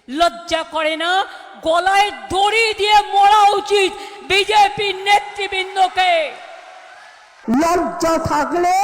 লজ্জা করে না? গলায় দড়ি দিয়ে মরা উচিত বিজেপির নেতৃবৃন্দকে। লজ্জা থাকলে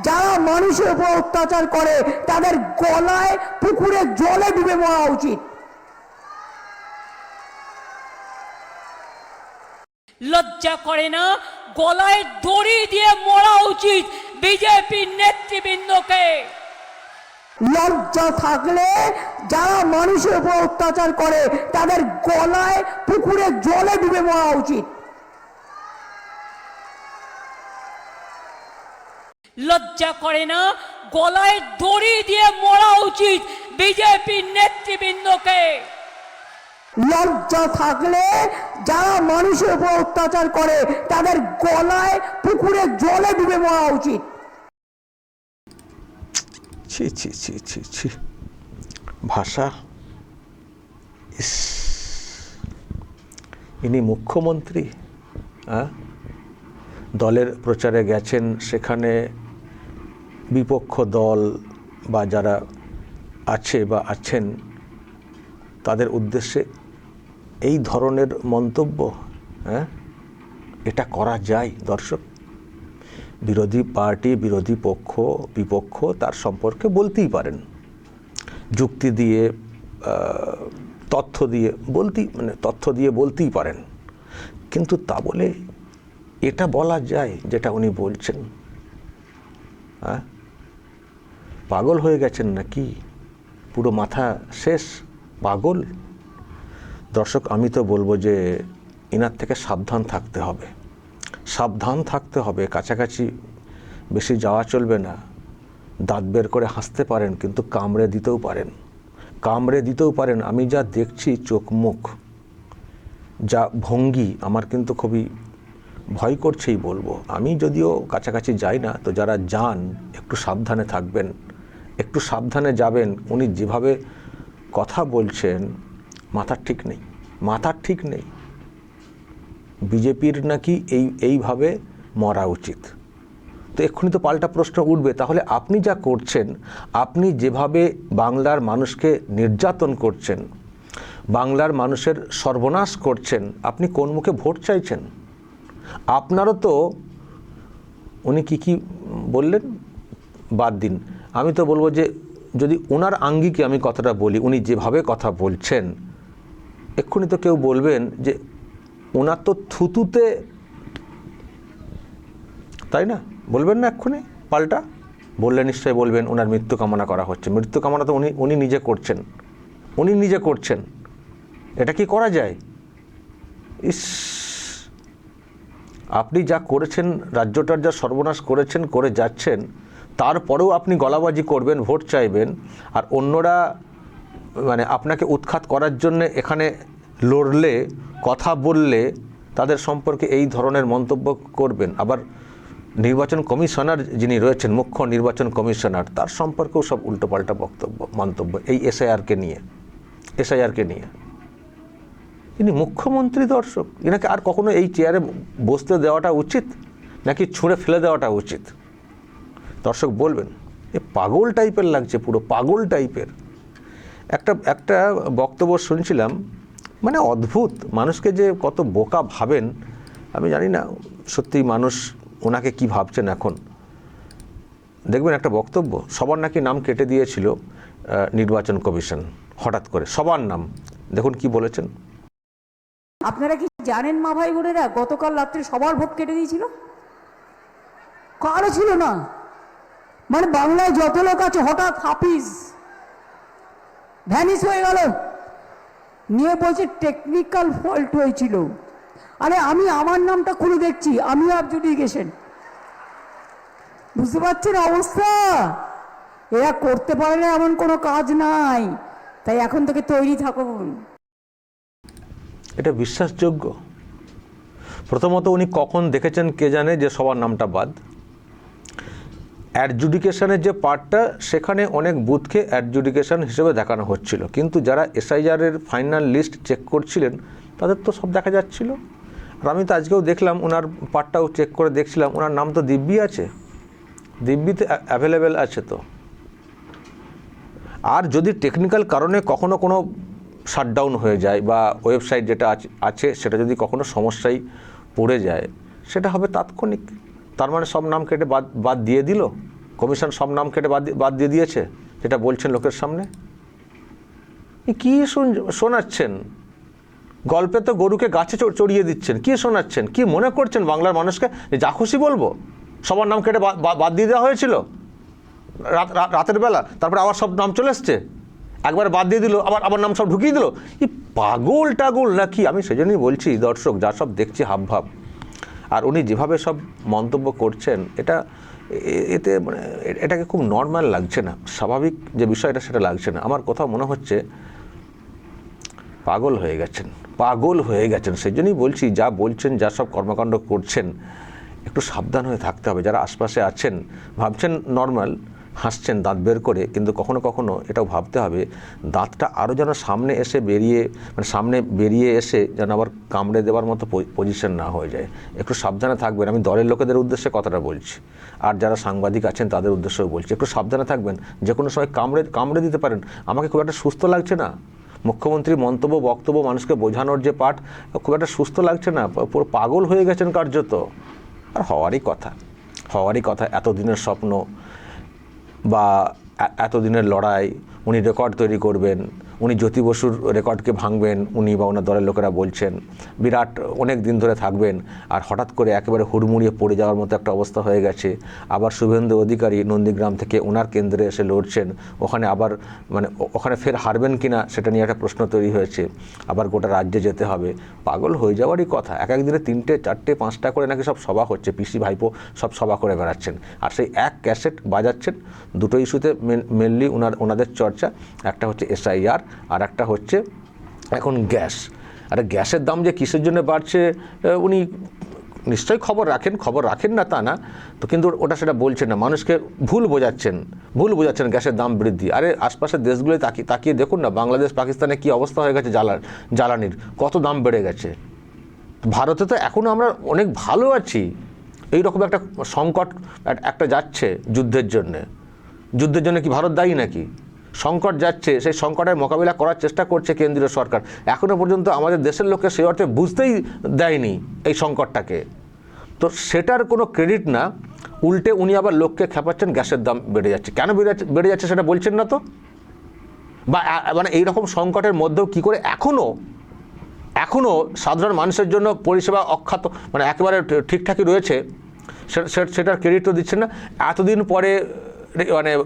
যারা মানুষের উপর অত্যাচার করে তাদের গলায় পুকুরে জলে ডুবে মরা উচিত। লজ্জা করে না? গলায় দড়ি দিয়ে মরা উচিত বিজেপির নেতৃবৃন্দকে। লজ্জা থাকলে যারা মানুষের উপর অত্যাচার করে তাদের গলায় পুকুরে জলে ডুবে মরা উচিত। লজ্জা করে না? গলায় দড়ি দিয়ে মরা উচিত বিজেপির নেতৃবৃন্দকে। লজ্জা থাকলে যারা মানুষের উপর অত্যাচার করে তাদের গলায় পুকুরে জলে ডুবে মরা উচিত। ছি ছি ছি ছি ছি, ভাষা। ইস, ইনি মুখ্যমন্ত্রী, দলের প্রচারে গেছেন, সেখানে বিপক্ষ দল বা যারা আছে বা আছেন তাদের উদ্দেশ্যে এই ধরনের মন্তব্য, এটা করা যায়? দর্শক, বিরোধী পার্টি, বিরোধী পক্ষ, বিপক্ষ তার সম্পর্কে বলতেই পারেন, যুক্তি দিয়ে, তথ্য দিয়ে বলতেই পারেন, কিন্তু তা বলে এটা বলা যায় যেটা উনি বলছেন? পাগল হয়ে গেছেন নাকি? পুরো মাথা শেষ, পাগল? দর্শক, আমি তো বলবো যে ইনার থেকে সাবধান থাকতে হবে, সাবধান থাকতে হবে। কাছাকাছি বেশি যাওয়া চলবে না। দাঁত বের করে হাসতে পারেন, কিন্তু কামড়ে দিতেও পারেন। আমি যা দেখছি চোখ মুখ, যা ভঙ্গি, আমার কিন্তু খুবই ভয় করছেই বলবো। আমি যদিও কাছাকাছি যাই না, তো যারা যান একটু সাবধানে থাকবেন, একটু সাবধানে যাবেন। উনি যেভাবে কথা বলছেন, মাথার ঠিক নেই। বিজেপির নাকি এইভাবে মরা উচিত। তো এক্ষুনি তো পাল্টা প্রশ্ন উঠবে, তাহলে আপনি যা করছেন, আপনি যেভাবে বাংলার মানুষকে নির্যাতন করছেন, বাংলার মানুষের সর্বনাশ করছেন, আপনি কোন মুখে ভোট চাইছেন? আপনারও তো উনি কি বললেন বাদ দিন, আমি তো বলবো যে যদি ওনার আঙ্গিকে আমি কথাটা বলি, উনি যেভাবে কথা বলছেন, এক্ষুনি তো কেউ বলবেন যে ওনার তো থুতুতে, তাই না? বলবেন না এক্ষুনি পাল্টা? বললে নিশ্চয়ই বলবেন ওনার মৃত্যু কামনা করা হচ্ছে। মৃত্যু কামনা তো উনি নিজে করছেন। এটা কি করা যায়? ইস, আপনি যা করেছেন, রাজ্যটার যা সর্বনাশ করেছেন, করে যাচ্ছেন, তারপরেও আপনি গলাবাজি করবেন, ভোট চাইবেন, আর অন্যরা আপনাকে উৎখাত করার জন্য এখানে লড়লে, কথা বললে তাদের সম্পর্কে এই ধরনের মন্তব্য করবেন। আবার নির্বাচন কমিশনার যিনি রয়েছেন, মুখ্য নির্বাচন কমিশনার, তার সম্পর্কেও সব উল্টোপাল্টা মন্তব্য এই এসআইআরকে নিয়ে। ইনি মুখ্যমন্ত্রী। দর্শক, ইনাকে আর কখনো এই চেয়ারে বসতে দেওয়াটা উচিত নাকি ছুঁড়ে ফেলে দেওয়াটা উচিত? দর্শক বলবেন। এ পাগল টাইপের লাগছে, পুরো পাগল টাইপের। একটা বক্তব্য শুনছিলাম, অদ্ভুত। মানুষকে যে কত বোকা ভাবেন আমি জানি না, সত্যি মানুষ ওনাকে কি ভাবছেন এখন। দেখবেন একটা বক্তব্য, সবার নাকি নাম কেটে দিয়েছিল নির্বাচন কমিশন, হঠাৎ করে সবার নাম। দেখুন কি বলেছেন। আপনারা কি জানেন মা ভাই বোনেরা, গতকাল রাত্রে সবার ভোট কেটে দিয়েছিল? কারো ছিল না। বাংলায় যত লোক আছে, হঠাৎ হাফিজ ভ্যানিশ হয়ে গেল, নিয়ে বলছে টেকনিক্যাল ফল্ট হয়েছিল। আরে আমি আমার নামটা খুলে দেখছি, আমি অ্যাডজুডিকেশন। বুঝতে পারছেন অবস্থা? এরা করতে পারে না এমন কোনো কাজ নাই, তাই এখন থেকে তৈরি থাকুন। এটা বিশ্বাসযোগ্য? প্রথমত উনি কখন দেখেছেন কে জানে যে সবার নামটা বাদ। অ্যাডজুডিকেশনের যে পার্টটা, সেখানে অনেক বুথকে অ্যাডজুডিকেশন হিসেবে দেখানো হচ্ছিল, কিন্তু যারা এসআইআরের ফাইনাল লিস্ট চেক করছিলেন তাদের তো সব দেখা যাচ্ছিল। আর আমি তো আজকেও দেখলাম ওনার পার্টটাও চেক করে দেখছিলাম, ওনার নাম তো দিব্যি আছে, দিব্যিতে অ্যাভেলেবেল আছে। তো আর যদি টেকনিক্যাল কারণে কখনো কোনো শাটডাউন হয়ে যায় বা ওয়েবসাইট যেটা আছে সেটা যদি কখনো সমস্যায় পড়ে যায়, সেটা হবে তাৎক্ষণিক। তার মানে সব নাম কেটে বাদ দিয়ে দিল, কমিশন সব নাম কেটে বাদ দিয়ে দিয়েছে, যেটা বলছেন লোকের সামনে। কি শোনাচ্ছেন? গল্পে তো গরুকে গাছে চড়িয়ে দিচ্ছেন, কি শোনাচ্ছেন? কি মনে করছেন বাংলার মানুষকে যা খুশি বলবো? সবার নাম কেটে বাদ দিয়ে দেওয়া হয়েছিল রাতের বেলা, তারপরে আবার সব নাম চলে এসছে, একবার বাদ দিয়ে দিল, আবার নাম সব ঢুকিয়ে দিল। এই পাগল টাগল নাকি? আমি সেজন্যই বলছি দর্শক, যা সব দেখছি হাবভাব, আর উনি যেভাবে সব মন্তব্য করছেন, এতে মানে এটাকে খুব নর্মাল লাগছে না, স্বাভাবিক যে বিষয়টা সেটা লাগছে না। আমার কোথাও মনে হচ্ছে পাগল হয়ে গেছেন। সেই জন্যই বলছি, যা বলছেন, যা সব কর্মকাণ্ড করছেন, একটু সাবধান হয়ে থাকতে হবে। যারা আশপাশে আছেন ভাবছেন নর্মাল, হাসছেন দাঁত বের করে, কিন্তু কখনো কখনো এটাও ভাবতে হবে দাঁতটা আরও যেন সামনে বেরিয়ে এসে যেন আবার কামড়ে দেওয়ার মতো পজিশন না হয়ে যায়। একটু সাবধানে থাকবেন। আমি দলের লোকেদের উদ্দেশ্যে কথাটা বলছি, আর যারা সাংবাদিক আছেন তাদের উদ্দেশ্যেও বলছি, একটু সাবধানে থাকবেন। যে কোনো সময় কামড়ে দিতে পারেন। আমাকে খুব একটা সুস্থ লাগছে না, মুখ্যমন্ত্রী বক্তব্য মানুষকে বোঝানোর যে পাঠ, খুব একটা সুস্থ লাগছে না, পুরো পাগল হয়ে গেছেন কার্যত। আর হওয়ারই কথা, এতদিনের স্বপ্ন বা এতদিনের লড়াই, উনি রেকর্ড তৈরি করবেন, উনি জ্যোতি বসুর রেকর্ডকে ভাঙবেন, উনি বা ওনার দলের লোকেরা বলছেন, বিরাট অনেক দিন ধরে থাকবেন, আর হঠাৎ করে একেবারে হুড়মুড়িয়ে পড়ে যাওয়ার মতো একটা অবস্থা হয়ে গেছে। আবার শুভেন্দু অধিকারী নন্দীগ্রাম থেকে ওনার কেন্দ্রে এসে লড়ছেন, ওখানে ফের হারবেন কিনা সেটা নিয়ে একটা প্রশ্ন তৈরি হয়েছে। আবার গোটা রাজ্যে যেতে হবে, পাগল হয়ে যাওয়ারই কথা। এক দিনে 3টে 4টে 5টা করে নাকি সব সভা হচ্ছে, পিসি ভাইপো সব সভা করে বেড়াচ্ছেন, আর সেই এক ক্যাসেট বাজাচ্ছেন। দুটো ইস্যুতে মেনলি ওনাদের চর্চা, একটা হচ্ছে SIR আর একটা হচ্ছে এখন গ্যাস। আর গ্যাসের দাম যে কিসের জন্য বাড়ছে উনি নিশ্চয়ই খবর রাখেন না তা না তো, কিন্তু সেটা বলছেন না, মানুষকে ভুল বোঝাচ্ছেন গ্যাসের দাম বৃদ্ধি। আরে আশপাশের দেশগুলোয় তাকিয়ে দেখুন না, বাংলাদেশ পাকিস্তানে কি অবস্থা হয়ে গেছে জ্বালানির, কত দাম বেড়ে গেছে। ভারতে তো এখনও আমরা অনেক ভালো আছি। এইরকম একটা সংকট একটা যাচ্ছে যুদ্ধের জন্য কি ভারত দায়ী নাকি? সংকট যাচ্ছে, সেই সংকটের মোকাবিলা করার চেষ্টা করছে কেন্দ্রীয় সরকার। এখনও পর্যন্ত আমাদের দেশের লোককে সেই অর্থে বুঝতেই দেয়নি এই সংকটটাকে। তো সেটার কোনো ক্রেডিট না, উল্টে উনি আবার লোককে খেপাচ্ছেন গ্যাসের দাম বেড়ে যাচ্ছে। কেন বেড়ে যাচ্ছে সেটা বলছেন না তো। বা এইরকম সংকটের মধ্যেও কী করে এখনও সাধারণ মানুষের জন্য পরিষেবা অক্ষত একেবারে ঠিকঠাকই রয়েছে, সেটার ক্রেডিটও দিচ্ছেন না। এতদিন পরে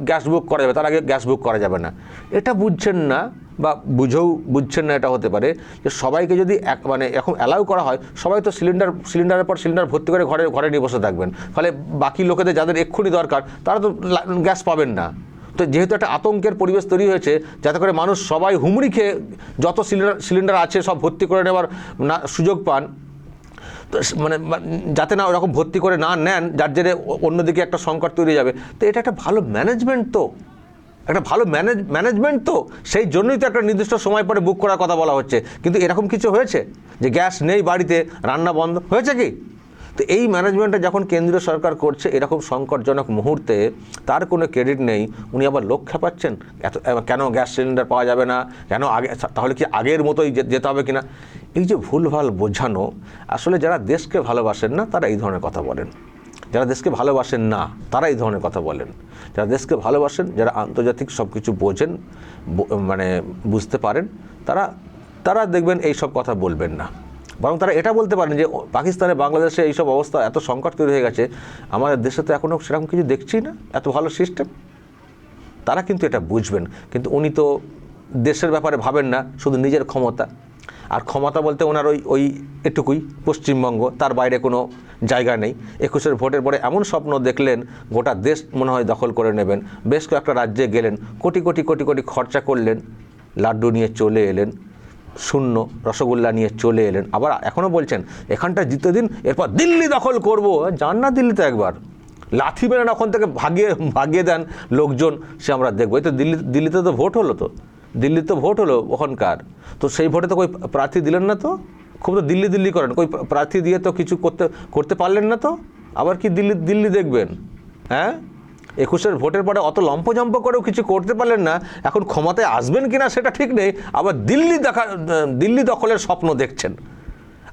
গ্যাস বুক করা যাবে, তার আগে গ্যাস বুক করা যাবে না, এটা বুঝছেন না, বা বুঝছেন না। এটা হতে পারে যে সবাইকে যদি এখন অ্যালাউ করা হয়, সবাই তো সিলিন্ডারের পর সিলিন্ডার ভর্তি করে ঘরে নিয়ে বসে থাকবেন, ফলে বাকি লোকেদের যাদের এক্ষুনি দরকার তারা তো গ্যাস পাবেন না। তো যেহেতু একটা আতঙ্কের পরিবেশ তৈরি হয়েছে, যাতে করে মানুষ সবাই হুমড়ি খেয়ে যত সিলিন্ডার আছে সব ভর্তি করে নেওয়ার সুযোগ পান, তো যাতে না ওরকম ভর্তি করে না নেন, যার জেরে অন্যদিকে একটা সংকট তৈরি যাবে। তো এটা একটা ভালো ম্যানেজমেন্ট তো, সেই জন্যই তো একটা নির্দিষ্ট সময় পরে বুক করার কথা বলা হচ্ছে। কিন্তু এরকম কিছু হয়েছে যে গ্যাস নেই বাড়িতে, রান্না বন্ধ হয়েছে কি? তো এই ম্যানেজমেন্টটা যখন কেন্দ্রীয় সরকার করছে এরকম সংকটজনক মুহূর্তে, তার কোনো ক্রেডিট নেই। উনি আবার লোক খেপাচ্ছেন, কেন গ্যাস সিলিন্ডার পাওয়া যাবে না, কেন তাহলে কি আগের মতোই যেতে হবে কিনা। এই যে ভুলভাল বোঝানো, আসলে যারা দেশকে ভালোবাসেন না তারা এই ধরনের কথা বলেন, যারা দেশকে ভালোবাসেন না তারা এই ধরনের কথা বলেন। যারা দেশকে ভালোবাসেন, যারা আন্তর্জাতিক সব কিছু বোঝেন, বুঝতে পারেন, তারা দেখবেন এই সব কথা বলবেন না। বরং তারা এটা বলতে পারেন যে পাকিস্তানে, বাংলাদেশে এইসব অবস্থা, এত সংকট তৈরি হয়ে গেছে, আমাদের দেশে তো এখনও সেরকম কিছু দেখছি না, এত ভালো সিস্টেম। তারা কিন্তু এটা বুঝবেন। কিন্তু উনি তো দেশের ব্যাপারে ভাবেন না, শুধু নিজের ক্ষমতা। আর ক্ষমতা বলতে ওনার ওই এটুকুই, পশ্চিমবঙ্গ, তার বাইরে কোনো জায়গা নেই। 21-এর ভোটের পরে এমন স্বপ্ন দেখলেন গোটা দেশ মনে হয় দখল করে নেবেন। বেশ কয়েকটা রাজ্যে গেলেন, কোটি কোটি খরচা করলেন, লাড্ডু নিয়ে চলে এলেন, শূন্য রসগোল্লা নিয়ে চলে এলেন। আবার এখনও বলছেন এখানটা জিতে দিন, এরপর দিল্লি দখল করব। যান না দিল্লিতে একবার, লাথি মেরেন ওখান থেকে ভাগিয়ে দেন লোকজন, সে আমরা দেখবো। এই তো দিল্লিতে তো ভোট হলো, দিল্লিতে ভোট হলো ওখানকার, তো সেই ভোটে তো কই প্রার্থী দিলেন না, তো খুব তো দিল্লি করেন, কই প্রার্থী দিয়ে তো কিছু করতে পারলেন না, তো আবার কি দিল্লি দেখবেন? হ্যাঁ, 21-এর ভোটের পরে অত লম্পজম্প করেও কিছু করতে পারলেন না, এখন ক্ষমতায় আসবেন কিনা সেটা ঠিক নেই, আবার দিল্লি দখলের স্বপ্ন দেখছেন।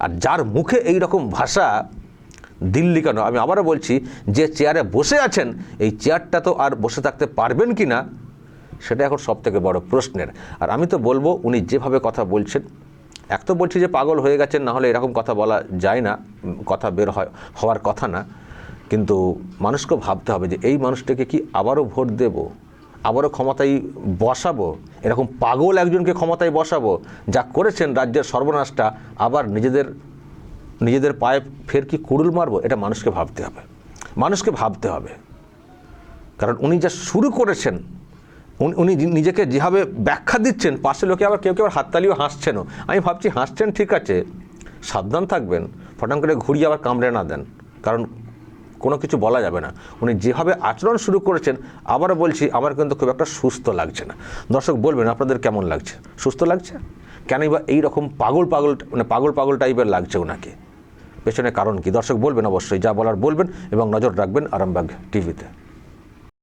আর যার মুখে এই রকম ভাষা, দিল্লি কেন, আমি আবারও বলছি, যে চেয়ারে বসে আছেন এই চেয়ারটা তো আর বসে থাকতে পারবেন কি না সেটা এখন সবথেকে বড় প্রশ্নের। আর আমি তো বলবো উনি যেভাবে কথা বলছেন, এক তো বলছি যে পাগল হয়ে গেছেন, না হলে এরকম কথা বলা যায় না, কথা বের হওয়ার কথা না, কিন্তু মানুষকে ভাবতে হবে যে এই মানুষটাকে কি আবারও ভোট দেব, আবারও ক্ষমতায় বসাবো, এরকম পাগল একজনকে ক্ষমতায় বসাবো, যা করেছেন রাজ্যের সর্বনাশটা, আবার নিজেদের পায়ে ফের কি কুড়ুল মারবো, এটা মানুষকে ভাবতে হবে। কারণ উনি যা শুরু করেছেন, উনি নিজেকে যেভাবে ব্যাখ্যা দিচ্ছেন, পাশে লোকে আবার কেউ হাততালিও হাসছেনও। আমি ভাবছি হাসছেন ঠিক আছে, সাবধান থাকবেন, ফটাং করে ঘুরিয়ে আবার কামড়ে না দেন, কারণ কোনো কিছু বলা যাবে না। উনি যেভাবে আচরণ শুরু করেছেন, আবারও বলছি, আমার কিন্তু খুব একটা সুস্থ লাগছে না। দর্শক বলবেন আপনাদের কেমন লাগছে, সুস্থ লাগছে? কেনই বা এইরকম পাগল টাইপের লাগছে ওনাকে, পেছনে কারণ কি? দর্শক বলবেন, অবশ্যই যা বলার বলবেন এবং নজর রাখবেন আরামবাগ টিভিতে।